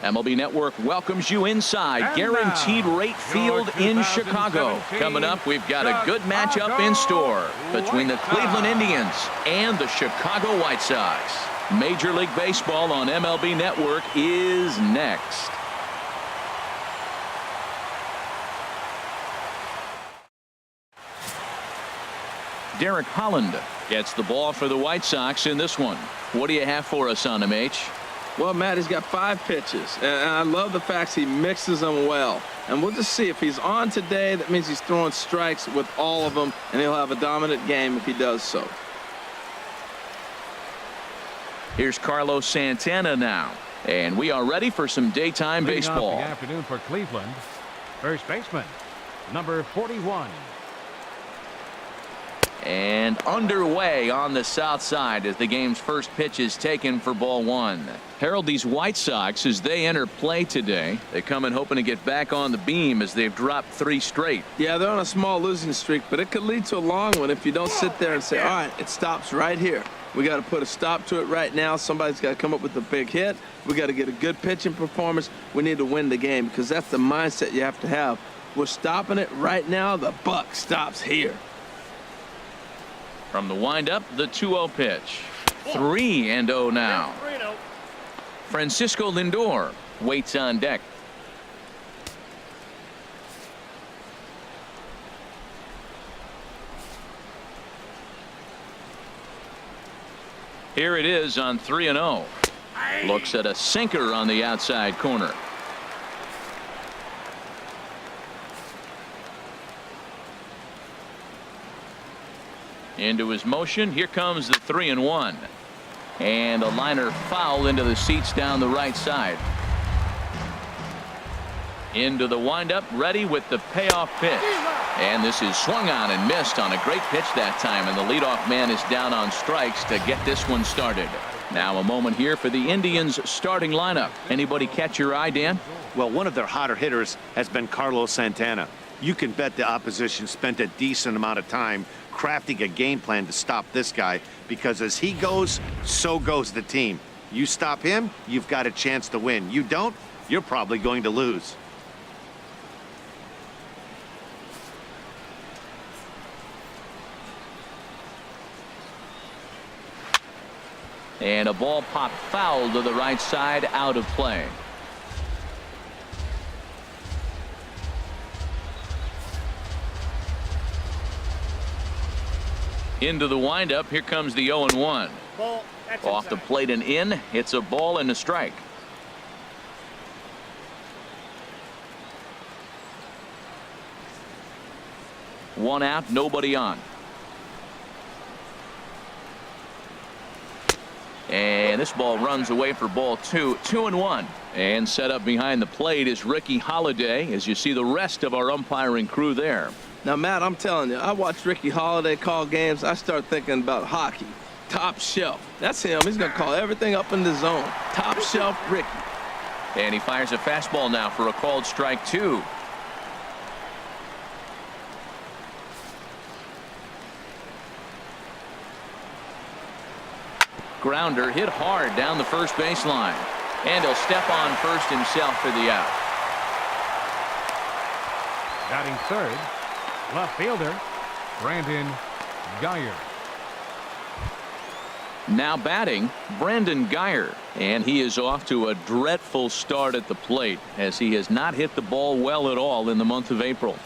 MLB Network welcomes you inside Guaranteed Rate Field in Chicago. Coming up, we've got a good matchup in store between the Cleveland Indians and the Chicago White Sox. Major League Baseball on MLB Network is next. Derek Holland gets the ball for the White Sox in this one. What do you have for us on him, H? Well, Matt, he's got 5 pitches, and I love the fact he mixes them well. And we'll just see if he's on today. That means he's throwing strikes with all of them, and he'll have a dominant game if he does so. Here's Carlos Santana now, and we are ready for some daytime baseball. The afternoon for Cleveland. First baseman, number 41. And underway on the south side as the game's first pitch is taken for ball 1. Harold, these White Sox, as they enter play today, they come in hoping to get back on the beam as they've dropped 3 straight. Yeah, they're on a small losing streak, but it could lead to a long one if you don't sit there and say, all right, it stops right here. We got to put a stop to it right now. Somebody's got to come up with a big hit. We got to get a good pitching performance. We need to win the game because that's the mindset you have to have. We're stopping it right now. The buck stops here. From the windup, the 2-0 pitch. 3-0 now. Francisco Lindor waits on deck. Here it is on 3-0. Looks at a sinker on the outside corner. Into his motion. Here comes the 3-1. And a liner foul into the seats down the right side. Into the windup, ready with the payoff pitch. And this is swung on and missed on a great pitch that time. And the leadoff man is down on strikes to get this one started. Now a moment here for the Indians starting lineup. Anybody catch your eye, Dan? Well, one of their hotter hitters has been Carlos Santana. You can bet the opposition spent a decent amount of time crafting a game plan to stop this guy, because as he goes, so goes the team. You stop him, you've got a chance to win. You don't, you're probably going to lose. And a ball popped foul to the right side, out of play. Into the windup. Here comes the 0-1. Off the plate and in. It's a ball and a strike. One out, nobody on. And this ball runs away for ball 2. 2-1. And set up behind the plate is Ricky Holiday, as you see the rest of our umpiring crew there. Now, Matt, I'm telling you, I watch Ricky Holiday call games. I start thinking about hockey. Top shelf. That's him. He's going to call everything up in the zone. Top shelf Ricky. And he fires a fastball now for a called strike 2. Grounder hit hard down the first baseline. And he'll step on first himself for the out. Batting third, left fielder, Brandon Guyer. Now batting, Brandon Guyer. And he is off to a dreadful start at the plate, as he has not hit the ball well at all in the month of April.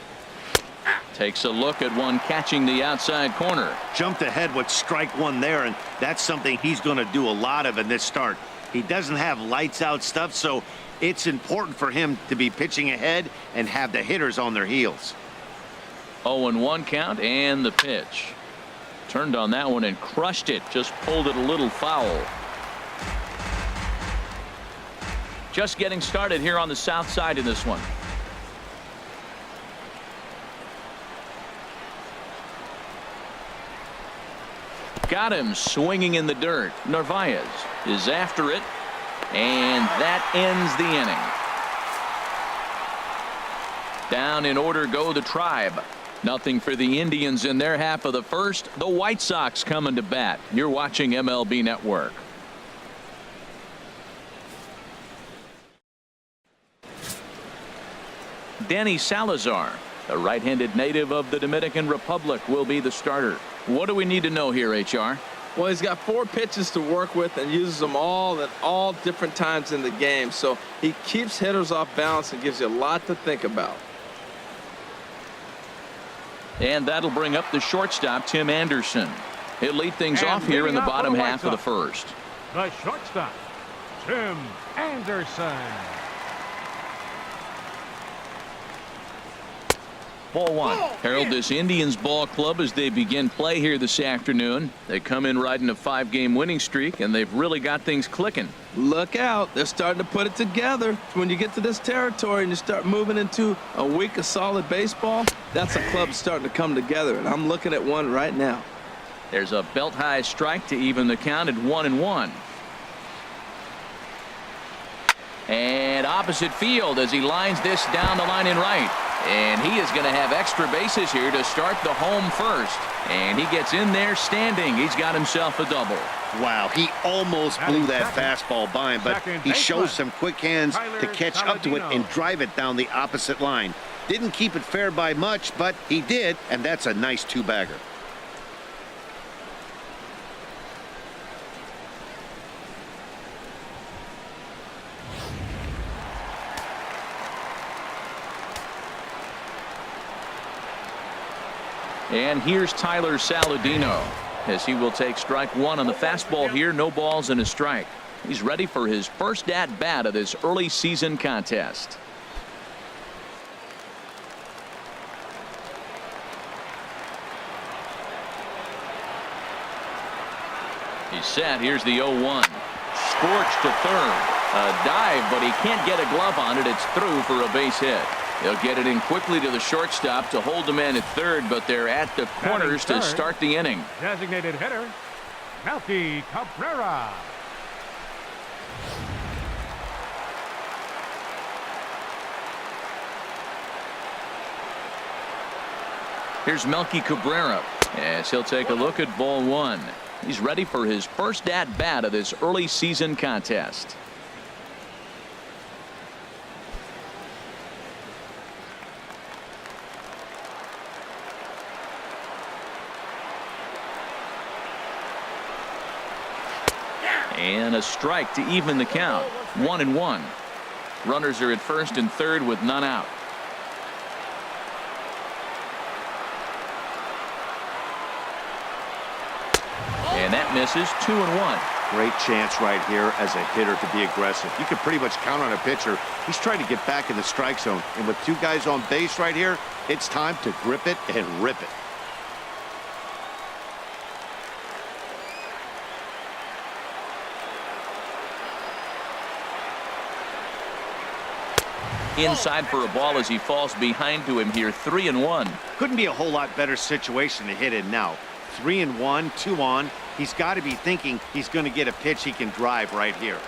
Takes a look at one catching the outside corner. Jumped ahead with strike 1 there, and that's something he's going to do a lot of in this start. He doesn't have lights out stuff, so it's important for him to be pitching ahead and have the hitters on their heels. 0-1 count, and the pitch. Turned on that one and crushed it. Just pulled it a little foul. Just getting started here on the south side in this one. Got him swinging in the dirt. Narvaez is after it, and that ends the inning. Down in order go the Tribe. Nothing for the Indians in their half of the first. The White Sox coming to bat. You're watching MLB Network. Danny Salazar, the right-handed native of the Dominican Republic, will be the starter. What do we need to know here, HR? Well, he's got 4 pitches to work with and uses them all at all different times in the game. So he keeps hitters off balance and gives you a lot to think about. And that'll bring up the shortstop, Tim Anderson. He'll lead things off here in the bottom half of the first. The shortstop, Tim Anderson. Ball 1. Herald this Indians ball club as they begin play here this afternoon. They come in riding a 5-game winning streak, and they've really got things clicking. Look out. They're starting to put it together. When you get to this territory and you start moving into a week of solid baseball, that's a club starting to come together, and I'm looking at one right now. There's a belt-high strike to even the count at 1-1. And opposite field as he lines this down the line in right. And he is going to have extra bases here to start the home first. And he gets in there standing. He's got himself a double. Wow, he almost blew that fastball by him, but he shows some quick hands to catch up to it and drive it down the opposite line. Didn't keep it fair by much, but he did, and that's a nice 2-bagger. And here's Tyler Saladino as he will take strike 1 on the fastball here. No balls and a strike. He's ready for his first at-bat of this early season contest. He's set. Here's the 0-1. Scorched to third. A dive, but he can't get a glove on it. It's through for a base hit. They'll get it in quickly to the shortstop to hold the man at third, but they're at the corners to start the inning. Designated hitter, Melky Cabrera. Here's Melky Cabrera as he'll take a look at ball 1. He's ready for his first at-bat of this early season contest. And a strike to even the count. 1-1. Runners are at first and third with none out. And that misses. 2-1. Great chance right here as a hitter to be aggressive. You can pretty much count on a pitcher. He's trying to get back in the strike zone. And with 2 guys on base right here, it's time to grip it and rip it. Inside for a ball as he falls behind to him here. 3-1. Couldn't be a whole lot better situation to hit in now. 3-1, 2 on. He's got to be thinking he's going to get a pitch he can drive right here.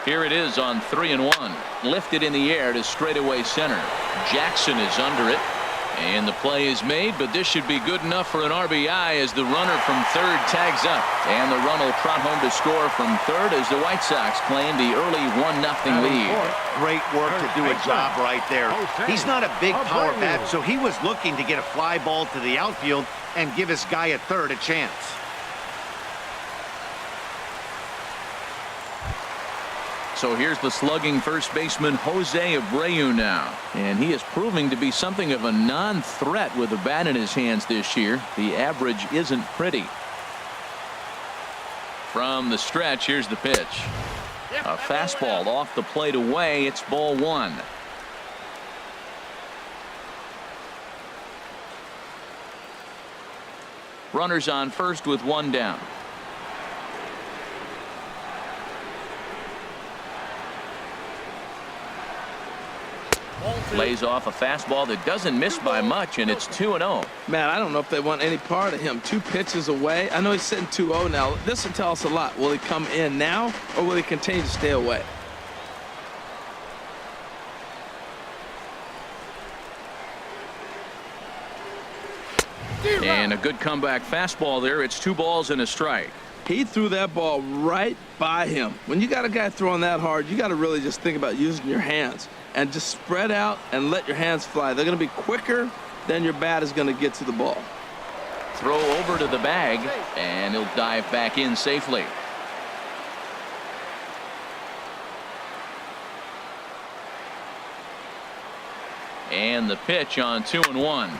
Here it is on 3-1. Lifted in the air to straightaway center. Jackson is under it. And the play is made, but this should be good enough for an RBI as the runner from third tags up. And the run will trot home to score from third as the White Sox claim the early 1-0 lead. Great work to do a job right there. He's not a big power bat, so he was looking to get a fly ball to the outfield and give his guy at third a chance. So here's the slugging first baseman Jose Abreu now. And he is proving to be something of a non-threat with a bat in his hands this year. The average isn't pretty. From the stretch, here's the pitch. A fastball off the plate away. It's ball 1. Runners on first with 1 down. Lays off a fastball that doesn't miss by much, and it's 2-0. Man, I don't know if they want any part of him. 2 pitches away. I know he's sitting 2-0 now. This will tell us a lot. Will he come in now, or will he continue to stay away? And a good comeback fastball there. It's 2 balls and a strike. He threw that ball right by him. When you got a guy throwing that hard, you got to really just think about using your hands and just spread out and let your hands fly. They're going to be quicker than your bat is going to get to the ball. Throw over to the bag, and he'll dive back in safely. And the pitch on 2-1.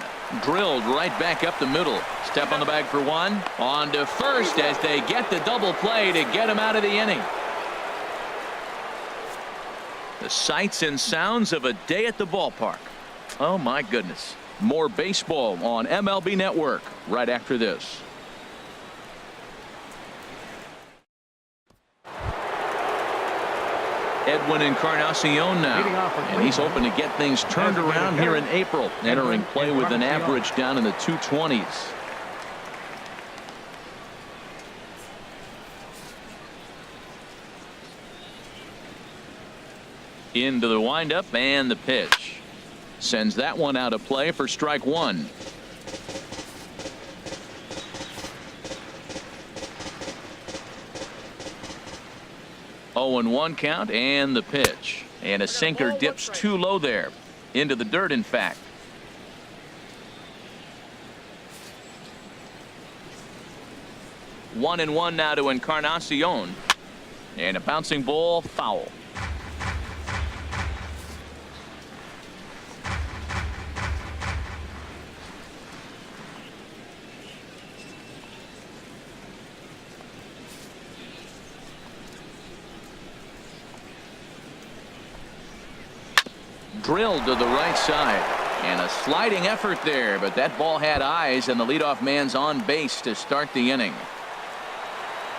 Drilled right back up the middle. Step on the bag for one. On to first as they get the double play to get him out of the inning. The sights and sounds of a day at the ballpark. Oh my goodness. More baseball on MLB Network right after this. Edwin Encarnacion now, and he's hoping to get things turned around here in April, entering play with an average down in the 220s. Into the windup and the pitch. Sends that one out of play for strike one. Oh, and 1 count and the pitch. And a sinker dips too low there. Into the dirt, in fact. One and one now to Encarnacion. And a bouncing ball, foul. Drilled to the right side, and a sliding effort there, but that ball had eyes, and the leadoff man's on base to start the inning.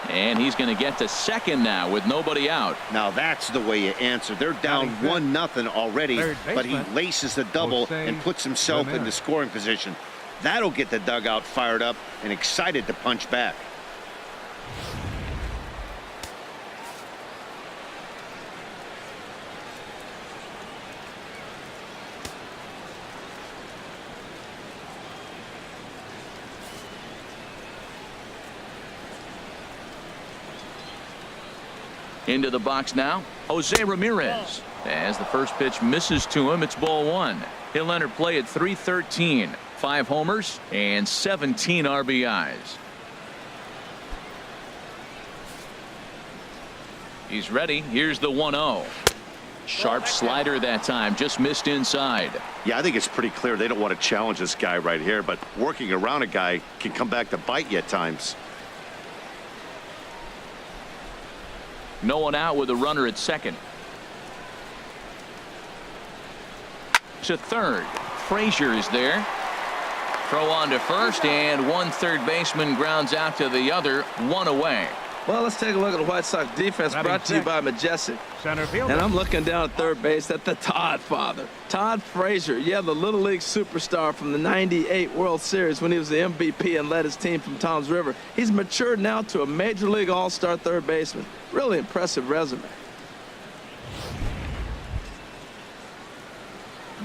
And he's going to get to second now with nobody out. Now that's the way you answer. They're down 1-0 already, but he laces the double and puts himself into scoring position. That'll get the dugout fired up and excited to punch back. Into the box now, Jose Ramirez. As the first pitch misses to him, it's ball one. He'll enter play at 313. 5 homers and 17 RBIs. He's ready. Here's the 1-0. Sharp slider that time, just missed inside. Yeah, I think it's pretty clear they don't want to challenge this guy right here, but working around a guy can come back to bite you at times. No one out with a runner at second. To third. Frazier is there. Throw on to first, and one third baseman grounds out to the other, 1 away. Well, let's take a look at the White Sox defense, brought to you by Majestic. Center field. And I'm looking down at third base at the Todd father. Todd Frazier, yeah, the Little League superstar from the '98 World Series when he was the MVP and led his team from Toms River. He's matured now to a Major League All-Star third baseman. Really impressive resume.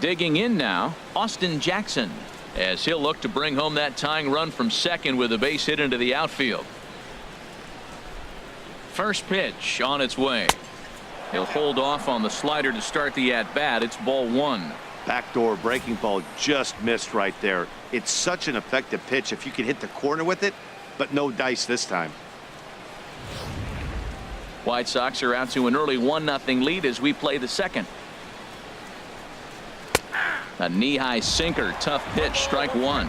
Digging in now, Austin Jackson, as he'll look to bring home that tying run from second with a base hit into the outfield. First pitch on its way. He'll hold off on the slider to start the at-bat. It's ball one. Backdoor breaking ball just missed right there. It's such an effective pitch if you can hit the corner with it, but no dice this time. White Sox are out to an early 1-0 lead as we play the second. A knee-high sinker, tough pitch, strike one.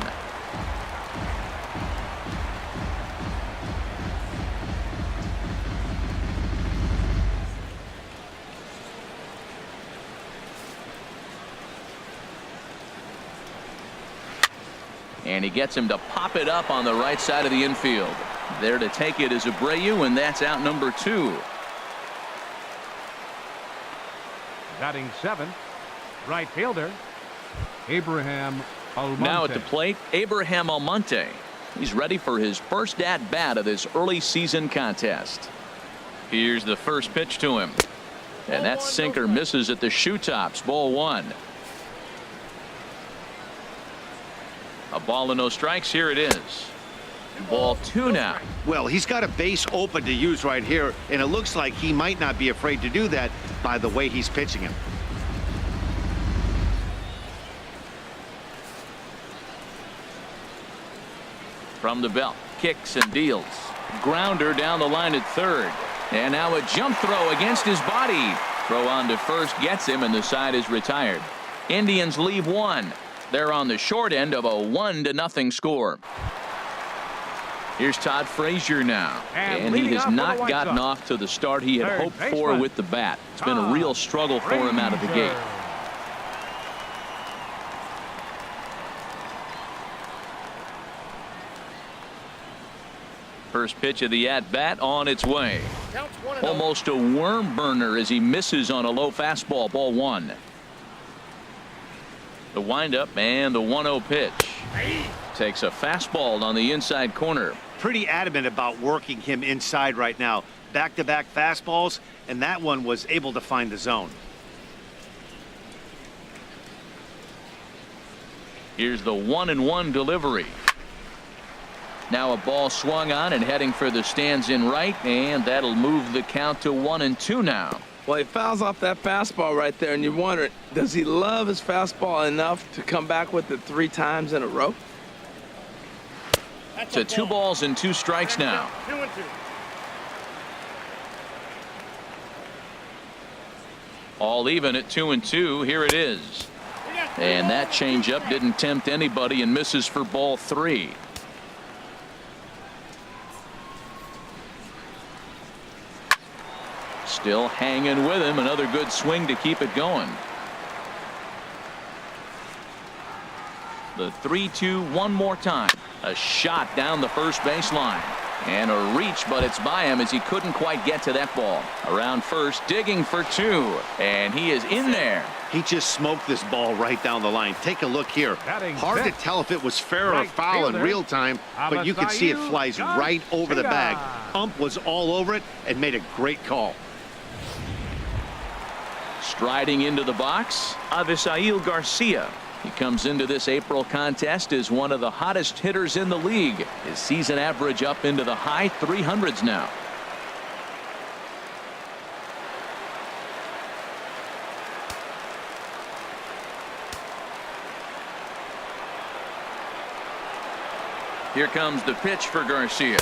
And he gets him to pop it up on the right side of the infield. There to take it is Abreu, and that's out number 2. Batting 7th, right fielder, Abraham Almonte. Now at the plate, Abraham Almonte. He's ready for his first at-bat of this early season contest. Here's the first pitch to him. And that sinker misses at the shoe tops. Ball one. A ball and no strikes. Here it is. Ball 2 now. Well, he's got a base open to use right here, and it looks like he might not be afraid to do that by the way he's pitching him. From the belt, kicks and deals. Grounder down the line at third. And now a jump throw against his body. Throw on to first gets him, and the side is retired. Indians leave one. They're on the short end of a 1-0 score. Here's Todd Frazier now. And he has not gotten off to the start he had hoped for with the bat. It's been a real struggle for him out of the gate. First pitch of the at-bat on its way. Almost a worm burner as he misses on a low fastball. Ball 1. The windup and the 1-0 pitch. Takes a fastball on the inside corner. Pretty adamant about working him inside right now. Back-to-back fastballs, and that one was able to find the zone. Here's the 1-1 delivery. Now a ball swung on and heading for the stands in right, and that'll move the count to 1-2 now. Well, he fouls off that fastball right there, and you're wondering, does he love his fastball enough to come back with it 3 times in a row? To 2 balls and 2 strikes now. 2-2. All even at 2-2. Here it is. And that changeup didn't tempt anybody and misses for ball 3. Still hanging with him. Another good swing to keep it going. The 3-2 one more time. A shot down the first baseline. And a reach, but it's by him as he couldn't quite get to that ball. Around first, digging for 2. And he is in there. He just smoked this ball right down the line. Take a look here. Hard to tell if it was fair or foul in real time, but you can see it flies right over the bag. Ump was all over it and made a great call. Striding into the box, Avisail Garcia. He comes into this April contest as one of the hottest hitters in the league. His season average up into the high 300s now. Here comes the pitch for Garcia.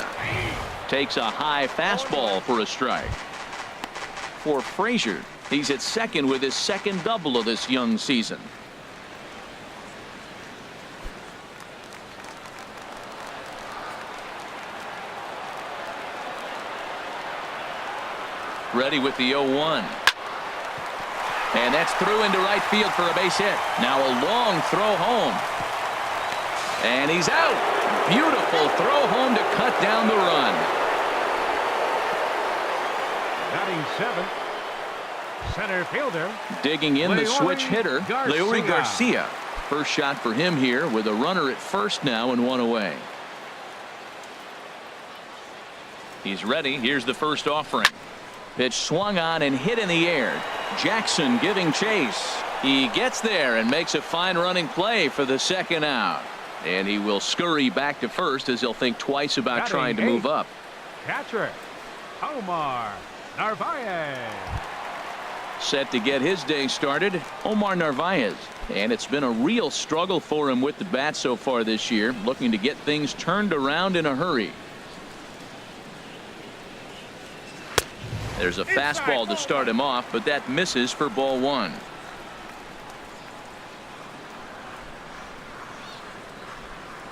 Takes a high fastball for a strike. For Frazier, he's at second with his second double of this young season. Ready with the 0-1. And that's through into right field for a base hit. Now a long throw home. And he's out. Beautiful throw home to cut down the run. Batting 7th, center fielder. Digging in the switch hitter, Leury Garcia. Garcia. First shot for him here with a runner at first now and 1 away. He's ready. Here's the first offering. Pitch swung on and hit in the air. Jackson giving chase. He gets there and makes a fine running play for the second out. And he will scurry back to first as he'll think twice about trying to move up. Catcher, Omar Narvaez. Set to get his day started, Omar Narvaez. And it's been a real struggle for him with the bat so far this year, looking to get things turned around in a hurry. There's a fastball to start him off, but that misses for ball 1.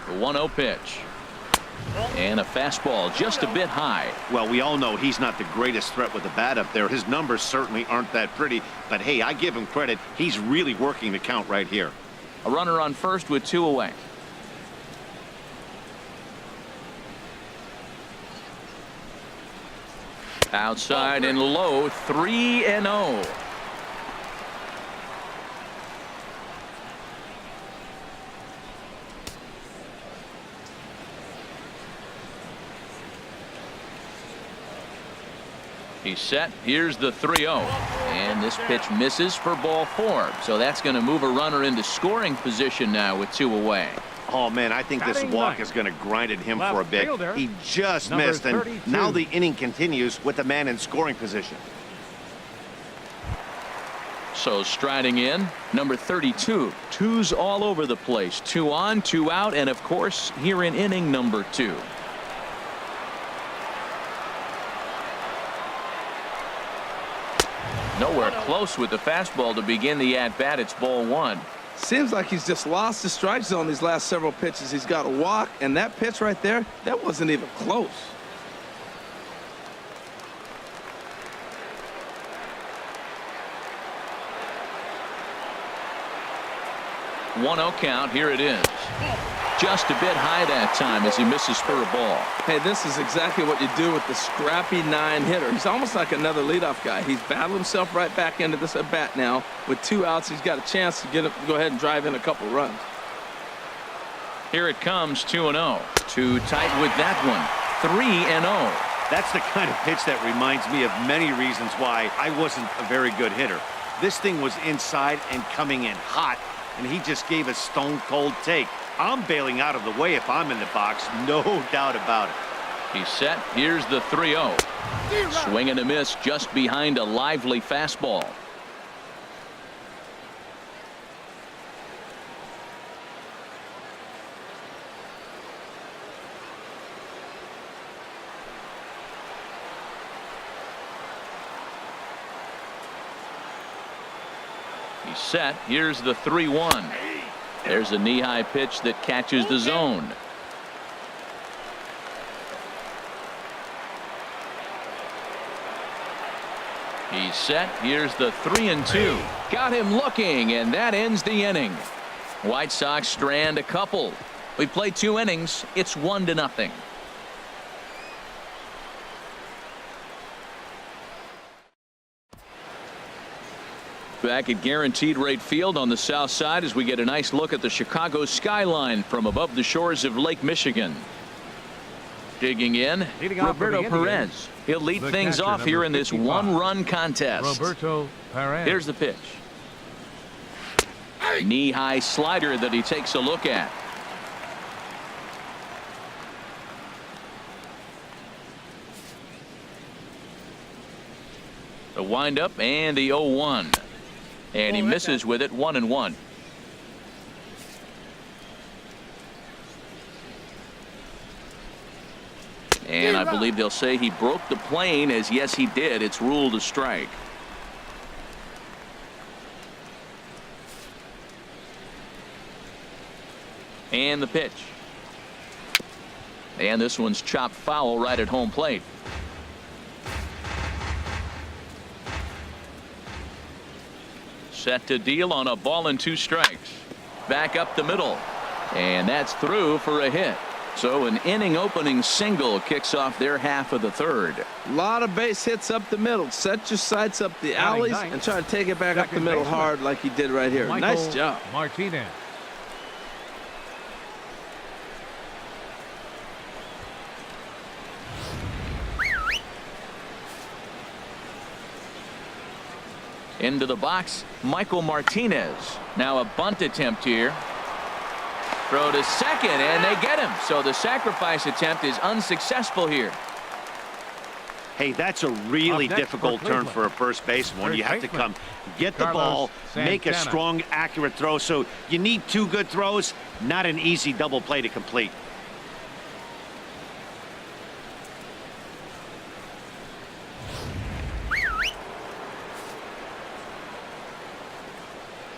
The 1-0 pitch. And a fastball just a bit high. Well, we all know he's not the greatest threat with the bat up there. His numbers certainly aren't that pretty, but hey, I give him credit. He's really working the count right here. A runner on first with 2 away. Outside and low, 3-0. He's set. Here's the 3-0. And this pitch misses for ball 4. So that's going to move a runner into scoring position now with 2 away. Oh, man, I think this Batting walk ninth. is going to grind at him Left for a bit. fielder, He just number missed, and 32. now the inning continues with the man in scoring position. So striding in, number 32. Twos all over the place. 2 on, 2 out, and of course, here in inning number 2. Nowhere close with the fastball to begin the at-bat. It's ball 1. Seems like he's just lost the strike zone these last several pitches. He's got a walk, and that pitch right there, that wasn't even close. 1-0 count. Here it is. Just a bit high that time as he misses for a ball. Hey, this is exactly what you do with the scrappy 9-hitter. He's almost like another leadoff guy. He's battled himself right back into this at bat now. With 2 outs, he's got a chance to go ahead and drive in a couple runs. Here it comes, 2-0. Too tight with that one. 3-0. That's the kind of pitch that reminds me of many reasons why I wasn't a very good hitter. This thing was inside and coming in hot, and he just gave a stone-cold take. I'm bailing out of the way if I'm in the box, no doubt about it. He's set. Here's the 3-0. Swing and a miss just behind a lively fastball. He's set. Here's the 3-1. There's a knee-high pitch that catches the zone. He's set. Here's the 3-2. Got him looking, and that ends the inning. White Sox strand a couple. We played 2 innings. It's 1-0. Back at Guaranteed Rate Field on the south side as we get a nice look at the Chicago skyline from above the shores of Lake Michigan. Digging in, Leading off for the Roberto Perez. Indians, He'll lead the things catcher, off here in this 55, 1-run contest. Roberto Perez. Here's the pitch. Knee-high slider that he takes a look at. The windup and the 0-1. And he misses with it, 1-1. And I believe they'll say he broke the plane, as yes he did. It's ruled a strike. And the pitch. And this one's chopped foul right at home plate. Set to deal on a ball and 2 strikes. Back up the middle. And that's through for a hit. So an inning opening single kicks off their half of the 3rd. A lot of base hits up the middle. Set your sights up the alleys and try to take it back up the middle hard like he did right here. Nice job. Martinez. Into the box, Michael Martinez. Now a bunt attempt here. Throw to second, and they get him. So the sacrifice attempt is unsuccessful here. Hey, that's a really difficult turn for a first baseman when you have to come get the ball, make a strong, accurate throw. So you need 2 good throws, not an easy double play to complete.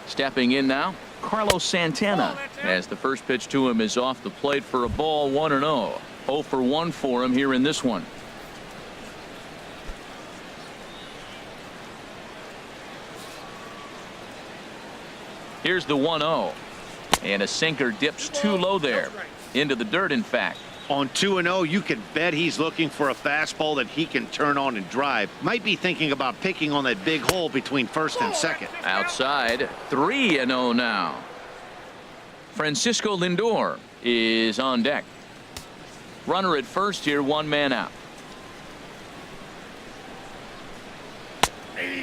Stepping in now, Carlos Santana, as the first pitch to him is off the plate for a ball, 1-0. 0 for 1 for him here in this one. Here's the 1-0. And a sinker dips too low there. Into the dirt, in fact. On 2-0, you can bet he's looking for a fastball that he can turn on and drive. Might be thinking about picking on that big hole between first and second. Outside, 3-0 now. Francisco Lindor is on deck. Runner at first here, 1 man out.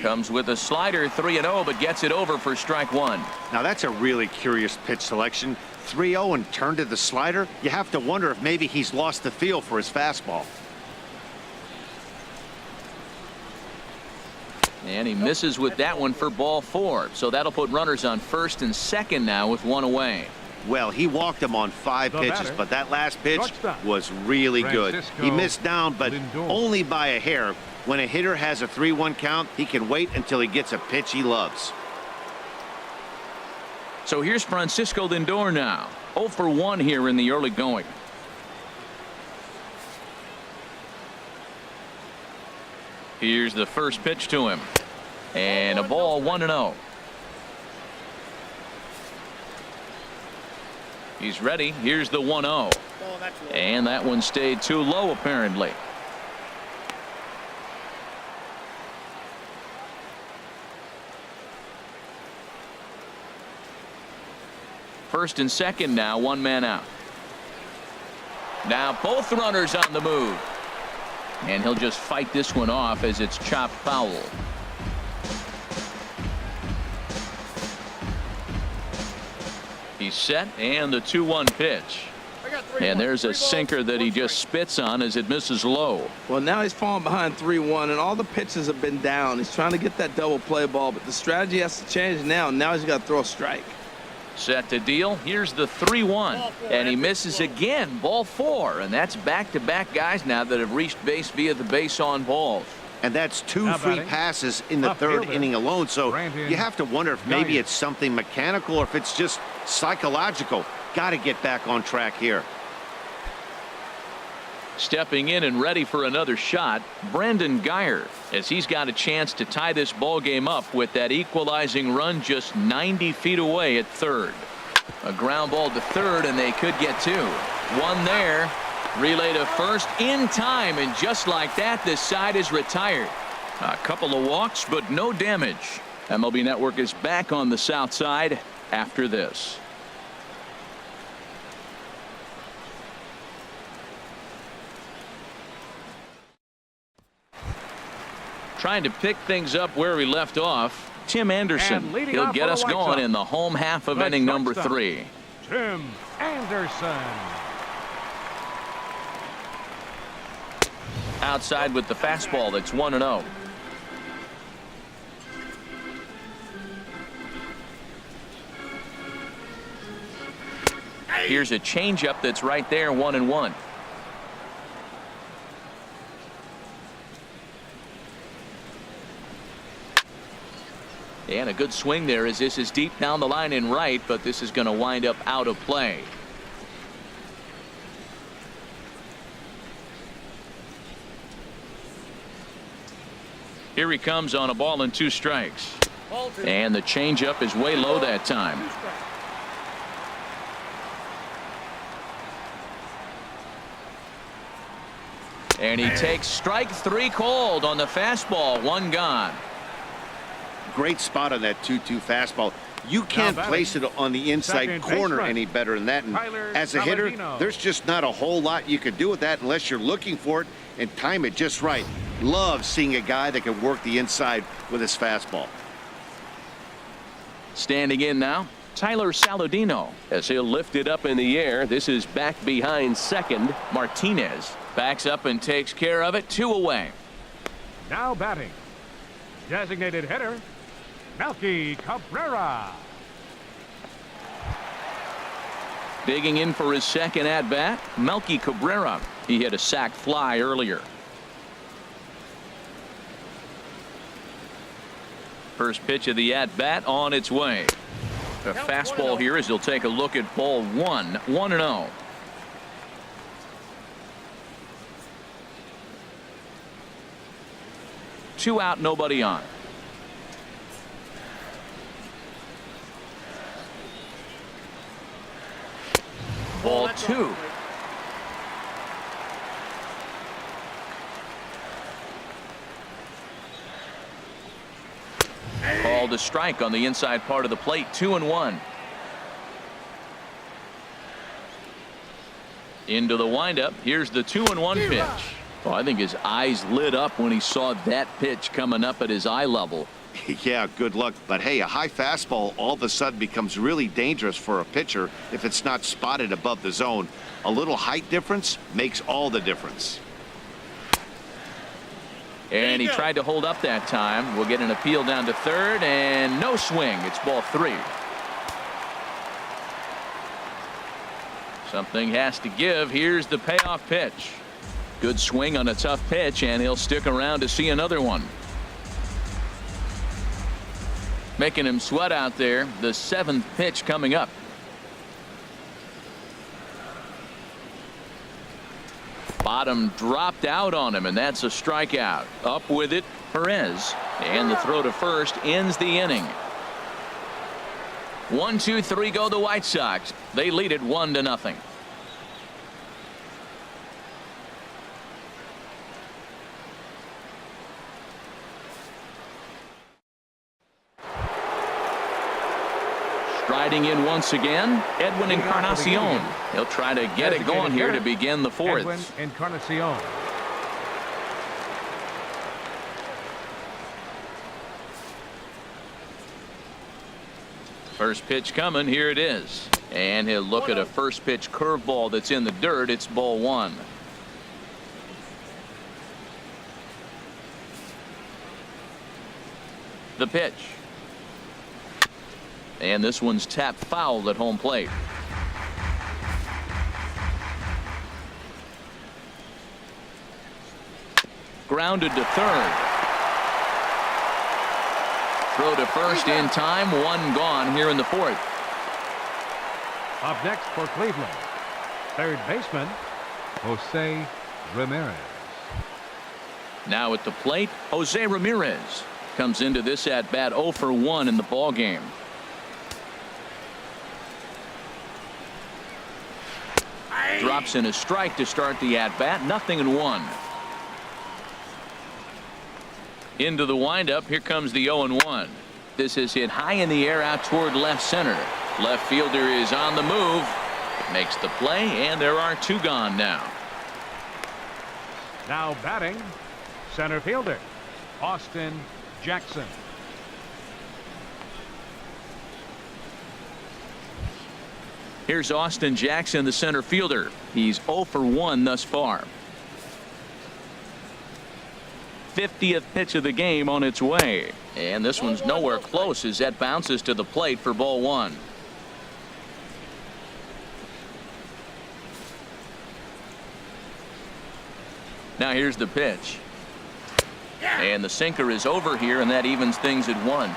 Comes with a slider, 3-0, but gets it over for strike 1. Now that's a really curious pitch selection. 3-0 and turn to the slider, you have to wonder if maybe he's lost the feel for his fastball. And he misses with that one for ball 4. So that'll put runners on first and second now with 1 away. Well, he walked him on 5 pitches, batter, but that last pitch shortstop, was really good. He missed down, but Lindor. only by a hair. When a hitter has a 3-1 count, he can wait until he gets a pitch he loves. So here's Francisco Lindor now. 0 for 1 here in the early going. Here's the first pitch to him. And a ball 1-0. He's ready. Here's the 1-0. And that one stayed too low apparently. First and second now, 1 man out. Now both runners on the move. And he'll just fight this one off as it's chopped foul. He's set, and the 2-1 pitch. And there's a sinker that he just spits on as it misses low. Well, now he's falling behind 3-1, and all the pitches have been down. He's trying to get that double play ball, but the strategy has to change now. Now he's got to throw a strike. Set to deal. Here's the 3-1. And he misses again. Ball 4. And that's back-to-back guys now that have reached base via the base on balls. And that's 2 free passes in the 3rd inning alone. So you have to wonder if maybe it's something mechanical or if it's just psychological. Got to get back on track here. Stepping in and ready for another shot, Brandon Guyer, as he's got a chance to tie this ball game up with that equalizing run just 90 feet away at third. A ground ball to third, and they could get 2. 1 there. Relay to first in time, and just like that, this side is retired. A couple of walks, but no damage. MLB Network is back on the south side after this. Trying to pick things up where we left off, Tim Anderson. He'll get us going in the home half of inning number 3. Tim Anderson. Outside with the fastball. That's 1-0. Here's a changeup that's right there, 1-1. And a good swing there as this is deep down the line in right, but this is going to wind up out of play. Here he comes on a ball and 2 strikes. And the changeup is way low that time. And he takes strike 3 called on the fastball. 1 gone. Great spot on that 2-2 fastball. You can't place it on the inside corner any better than that. And as a hitter, there's just not a whole lot you can do with that unless you're looking for it and time it just right. Love seeing a guy that can work the inside with his fastball. Standing in now, Tyler Saladino, as he'll lift it up in the air. This is back behind second. Martinez backs up and takes care of it. 2 away. Now batting, designated hitter, Melky Cabrera. Digging in for his second at-bat, Melky Cabrera. He hit a sac fly earlier. First pitch of the at-bat on its way. A fastball here as he'll take a look at ball 1. 1-0. Two out, nobody on. Ball 2. Called a strike on the inside part of the plate. 2-1. Into the windup. Here's the 2-1 pitch. Well, I think his eyes lit up when he saw that pitch coming up at his eye level. Yeah, good luck. But hey, a high fastball all of a sudden becomes really dangerous for a pitcher if it's not spotted above the zone. A little height difference makes all the difference. And he tried to hold up that time. We'll get an appeal down to third, and no swing. It's ball 3. Something has to give. Here's the payoff pitch. Good swing on a tough pitch, and he'll stick around to see another one. Making him sweat out there. The 7th pitch coming up. Bottom dropped out on him, and that's a strikeout. Up with it, Perez. And the throw to first ends the inning. 1, 2, 3 go the White Sox. They lead it 1-0. Striding in once again, Edwin Encarnacion. He'll try to get it going here to begin the 4th. Edwin Encarnacion. First pitch coming. Here it is. And he'll look at a first pitch curveball that's in the dirt. It's ball 1. The pitch. And this one's tapped foul at home plate. Grounded to third. Throw to first in time. 1 gone here in the 4th. Up next for Cleveland, third baseman Jose Ramirez. Now at the plate, Jose Ramirez comes into this at bat 0 for 1 in the ball game. Drops in a strike to start the at bat. 0-1. Into the windup. Here comes the 0-1. This is hit high in the air out toward left center. Left fielder is on the move. Makes the play, and there are 2 gone now. Now batting, center fielder Austin Jackson. Here's Austin Jackson, the center fielder. He's 0 for 1 thus far. 50th pitch of the game on its way. And this one's nowhere close as that bounces to the plate for ball 1. Now here's the pitch. And the sinker is over here, and that evens things at 1.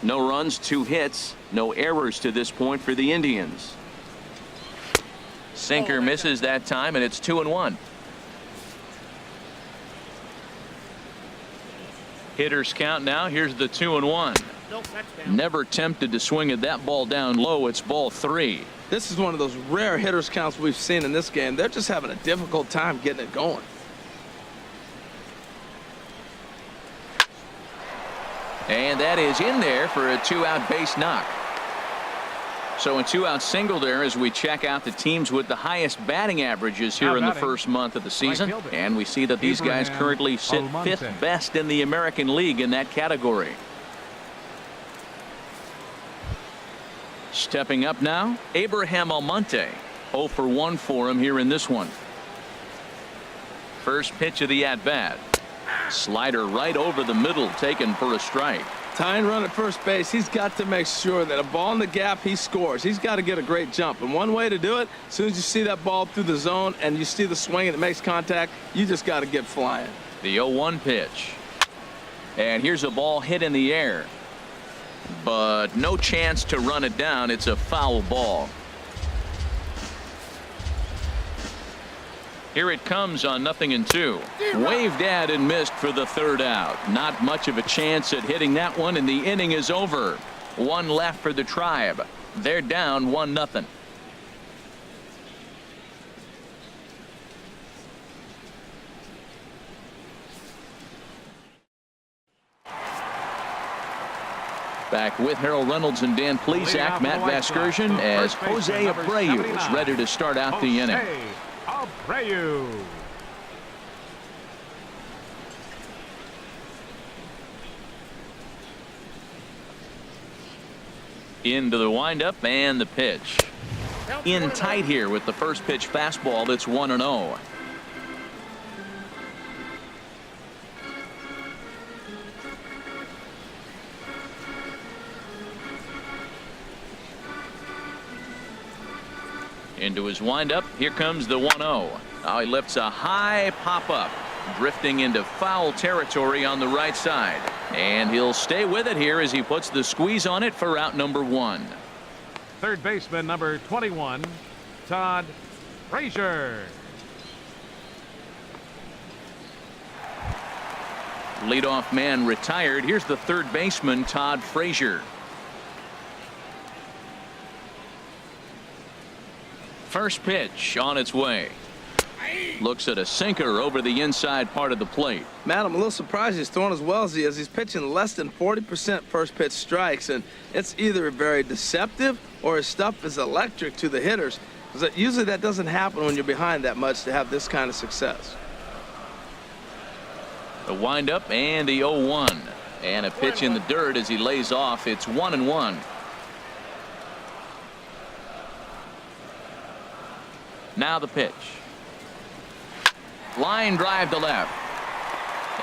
No runs, 2 hits, no errors to this point for the Indians. Sinker misses that time, and it's 2-1. Hitters count now. Here's the 2-1. Never tempted to swing at that ball down low. It's ball 3. This is one of those rare hitters counts we've seen in this game. They're just having a difficult time getting it going. And that is in there for a 2-out base knock. So a 2-out single there as we check out the teams with the highest batting averages here in the first month of the season. And we see that these guys currently sit 5th best in the American League in that category. Stepping up now, Abraham Almonte. 0 for 1 for him here in this one. First pitch of the at-bat. Slider right over the middle, taken for a strike. Tying run at first base, he's got to make sure that a ball in the gap, he scores. He's got to get a great jump. And one way to do it, as soon as you see that ball through the zone and you see the swing and it makes contact, you just got to get flying. The 0-1 pitch. And here's a ball hit in the air. But no chance to run it down. It's a foul ball. Here it comes on 0-2. Waved at and missed for the 3rd out. Not much of a chance at hitting that one, and the inning is over. 1 left for the Tribe. They're down 1-0. Back with Harold Reynolds and Dan Plesac, Matt Vasgersian, as Jose Abreu is ready to start out the inning. Abreu. Into the windup and the pitch. In tight here with the first pitch fastball that's 1-0. Into his windup. Here comes the 1-0. Now he lifts a high pop up, drifting into foul territory on the right side. And he'll stay with it here as he puts the squeeze on it for out number 1. Third baseman number 21, Todd Frazier. Leadoff man retired. Here's the third baseman, Todd Frazier. First pitch on its way. Looks at a sinker over the inside part of the plate. Matt, I'm a little surprised he's throwing as well as he is. He's pitching less than 40% first pitch strikes, and it's either very deceptive or his stuff is electric to the hitters. Because usually that doesn't happen when you're behind that much to have this kind of success. The windup and the 0-1. And a pitch in the dirt as he lays off. It's 1-1. Now the pitch. Line drive to left.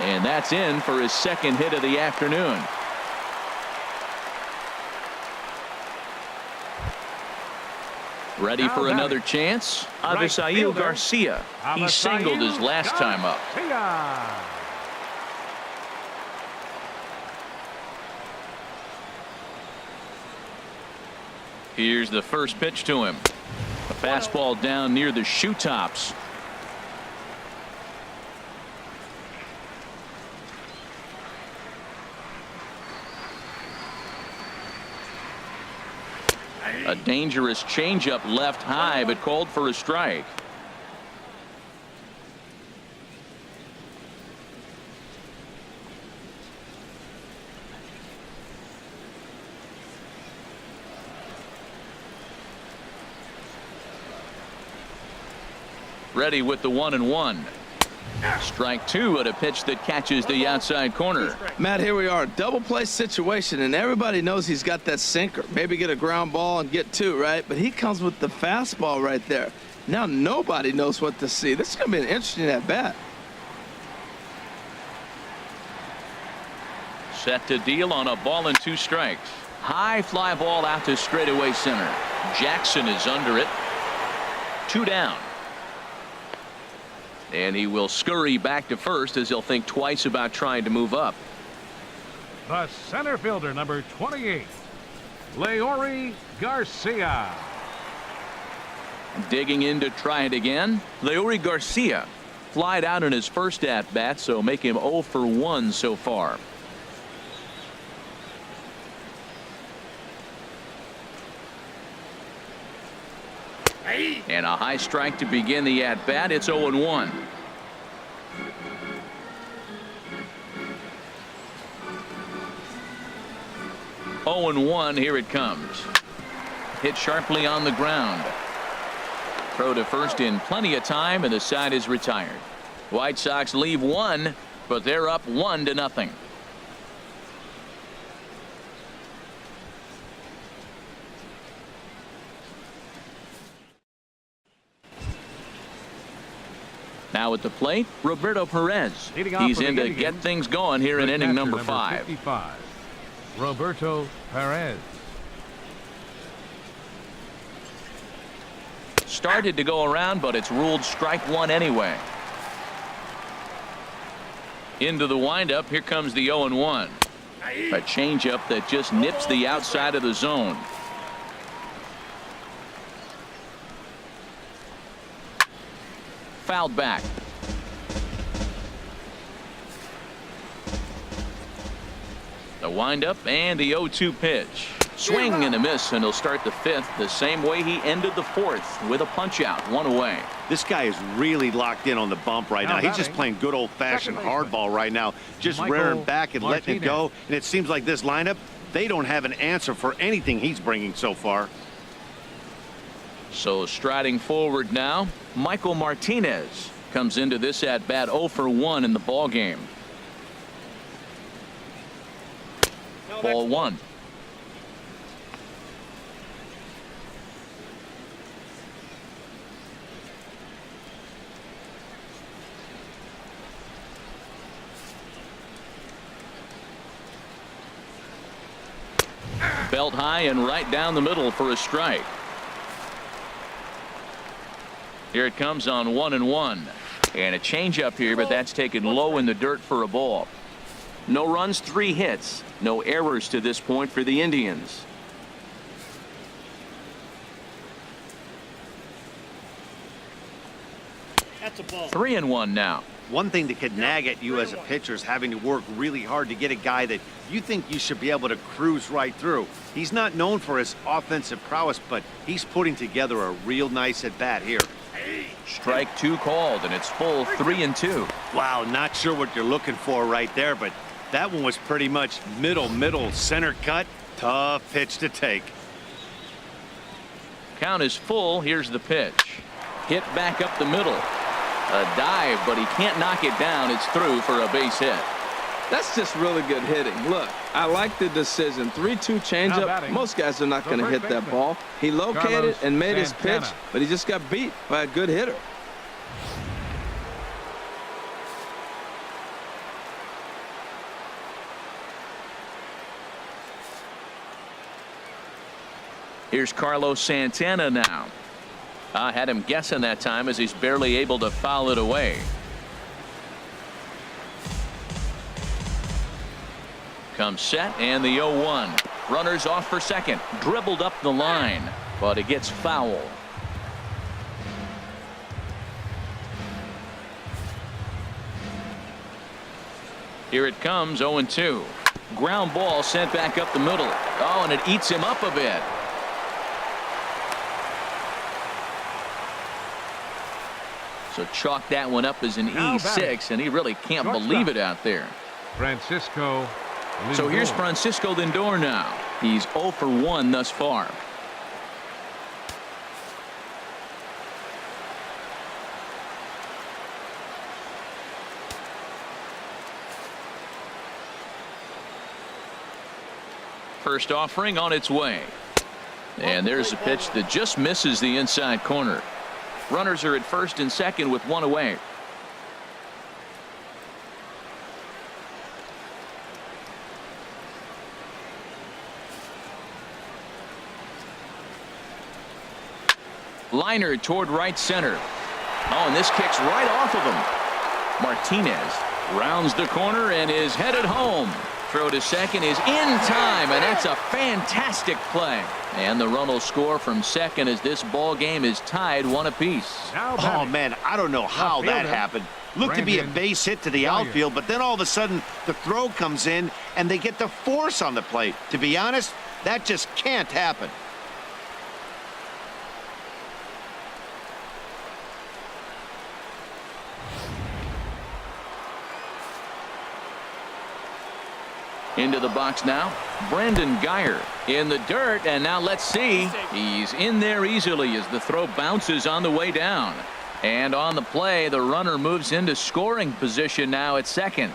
And that's in for his second hit of the afternoon. Ready for another chance? Avisail Garcia. He singled his last time up. Here's the first pitch to him. A fastball down near the shoe tops. A dangerous changeup left high, but called for a strike. Ready with the 1-1. Strike two at a pitch that catches the outside corner. Matt, here we are, double play situation, and everybody knows he's got that sinker. Maybe get a ground ball and get two, right? But he comes with the fastball right there. Now nobody knows what to see. This is going to be an interesting at bat. Set to deal on a ball and 2 strikes. High fly ball out to straightaway center. Jackson is under it. 2 down. And he will scurry back to first as he'll think twice about trying to move up. The center fielder, number 28, Leori Garcia. Digging in to try it again. Leori Garcia flied out in his first at bat, so make him 0 for 1 so far. And a high strike to begin the at bat. It's 0-1. Here it comes. Hit sharply on the ground. Throw to first in plenty of time, and the side is retired. White Sox leave 1, but they're up 1-0. Now at the plate, Roberto Perez. He's in to get things going here in inning number 5. 55, Roberto Perez. Started to go around, but it's ruled strike 1 anyway. Into the windup. Here comes the 0-1. A changeup that just nips the outside of the zone. Fouled back. The windup and the 0-2 pitch. Swing and a miss, and he'll start the 5th the same way he ended the 4th with a punch out, 1 away. This guy is really locked in on the bump right now. He's just playing good old-fashioned hardball right now, just rearing back and letting it go. And it seems like this lineup, they don't have an answer for anything he's bringing so far. So striding forward now, Michael Martinez comes into this at bat 0 for 1 in the ball game. Ball 1. Belt high and right down the middle for a strike. Here it comes on 1-1. And a changeup here, but that's taken low in the dirt for a ball. No runs, 3 hits. No errors to this point for the Indians. That's a ball. 3-1 now. One thing that could nag at you as a pitcher is having to work really hard to get a guy that you think you should be able to cruise right through. He's not known for his offensive prowess, but he's putting together a real nice at-bat here. Strike 2 called, and it's full 3-2. Wow, not sure what you're looking for right there, but that one was pretty much middle, center cut. Tough pitch to take. Count is full. Here's the pitch. Hit back up the middle. A dive, but he can't knock it down. It's through for a base hit. That's just really good hitting. Look, I like the decision. 3-2 changeup. Most guys are not going to hit that ball. He located and made his pitch, but he just got beat by a good hitter. Here's Carlos Santana now. I had him guessing that time as he's barely able to foul it away. Comes set and the 0-1. Runners off for second. Dribbled up the line, but it gets foul. Here it comes, 0-2. Ground ball sent back up the middle. Oh, and it eats him up a bit. So chalk that one up as an E6, and he really can't believe it out there. Francisco Lindor. So here's Francisco Lindor now. He's 0 for 1 thus far. First offering on its way. And there's a pitch that just misses the inside corner. Runners are at first and second with 1 away. Liner toward right center. Oh, and this kicks right off of him. Martinez rounds the corner and is headed home. Throw to second is in time, and that's a fantastic play. And the run will score from second as this ball game is tied 1 apiece. Oh, man, I don't know how that happened. Looked to be a base hit to the outfield, but then all of a sudden the throw comes in and they get the force on the plate. To be honest, that just can't happen. Into the box now, Brandon Guyer in the dirt, and now let's see. He's in there easily as the throw bounces on the way down. And on the play, the runner moves into scoring position now at second.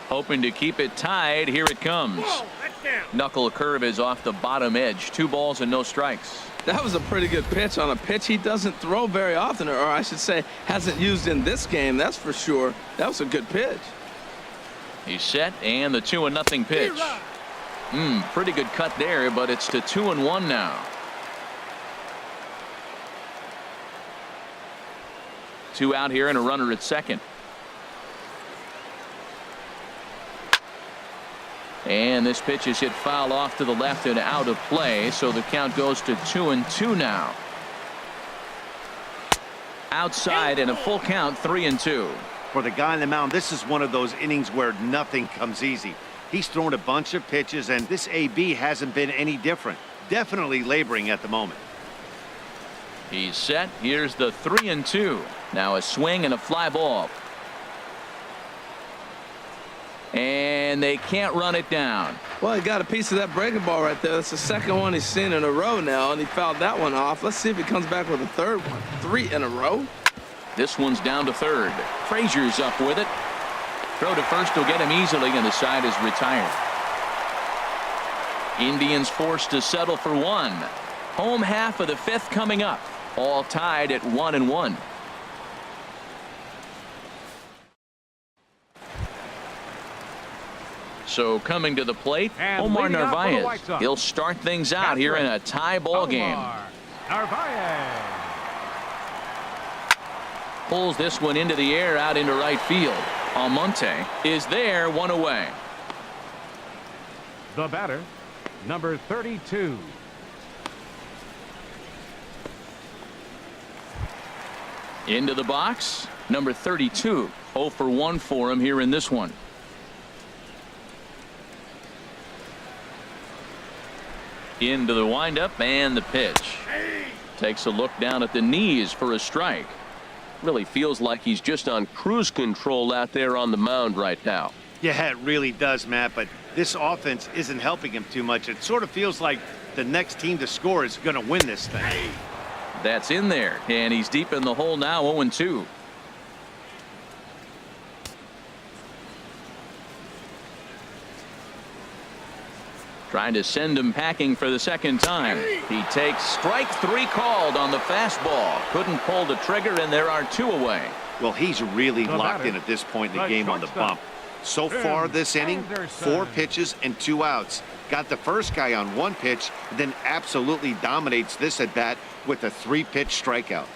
Hoping to keep it tied. Here it comes. Knuckle curve is off the bottom edge. 2 balls and no strikes. That was a pretty good pitch on a pitch he doesn't throw very often, or I should say hasn't used in this game. That's for sure. That was a good pitch. He's set, and the 2-0 pitch. Pretty good cut there, but it's to 2-1 now. 2 out here and a runner at second. And this pitch is hit foul off to the left and out of play, so the count goes to 2-2 now. Outside and a full count, 3-2. For the guy on the mound, this is one of those innings where nothing comes easy. He's thrown a bunch of pitches, and this AB hasn't been any different. Definitely laboring at the moment. He's set. Here's the 3-2. Now a swing and a fly ball. And they can't run it down. Well, he got a piece of that breaking ball right there. That's the second one he's seen in a row now, and he fouled that one off. Let's see if he comes back with a third one. 3 in a row. This one's down to third. Frazier's up with it. Throw to first will get him easily, and the side is retired. Indians forced to settle for one. Home half of the fifth coming up. All tied at 1-1. So coming to the plate, And Omar leading off for the White Narvaez. Sox. He'll start things out That's here right. in a tie ball game. Omar Narvaez. Pulls this one into the air out into right field. Almonte is there, one away. The batter, number 32. Into the box, number 32. 0 for 1 for him here in this one. Into the windup and the pitch. Takes a look down at the knees for a strike. Really feels like he's just on cruise control out there on the mound right now. Yeah, it really does, Matt, but this offense isn't helping him too much. It sort of feels like the next team to score is going to win this thing. That's in there, and he's deep in the hole now, 0-2. Trying to send him packing for the second time. He takes strike 3 called on the fastball. Couldn't pull the trigger, and there are 2 away. Well, he's really The locked batter, in at this point in the the game on the shortstop, bump. So far this inning, Anderson. 4 pitches and 2 outs. Got the first guy on 1 pitch, then absolutely dominates this at bat with a 3-pitch strikeout.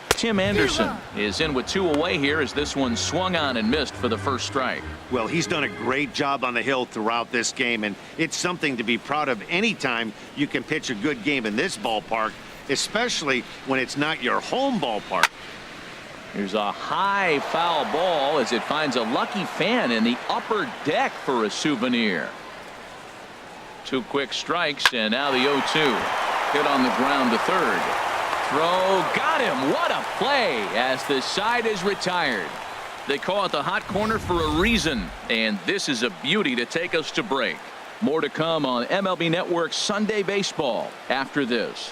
Tim Anderson is in with 2 away here as this one swung on and missed for the first strike. Well, he's done a great job on the hill throughout this game, and it's something to be proud of anytime you can pitch a good game in this ballpark, especially when it's not your home ballpark. Here's a high foul ball as it finds a lucky fan in the upper deck for a souvenir. 2 quick strikes, and now the 0-2. Hit on the ground to third. Throw, got him. What a play as the side is retired. They call it the hot corner for a reason, and this is a beauty to take us to break. More to come on MLB Network's Sunday Baseball after this.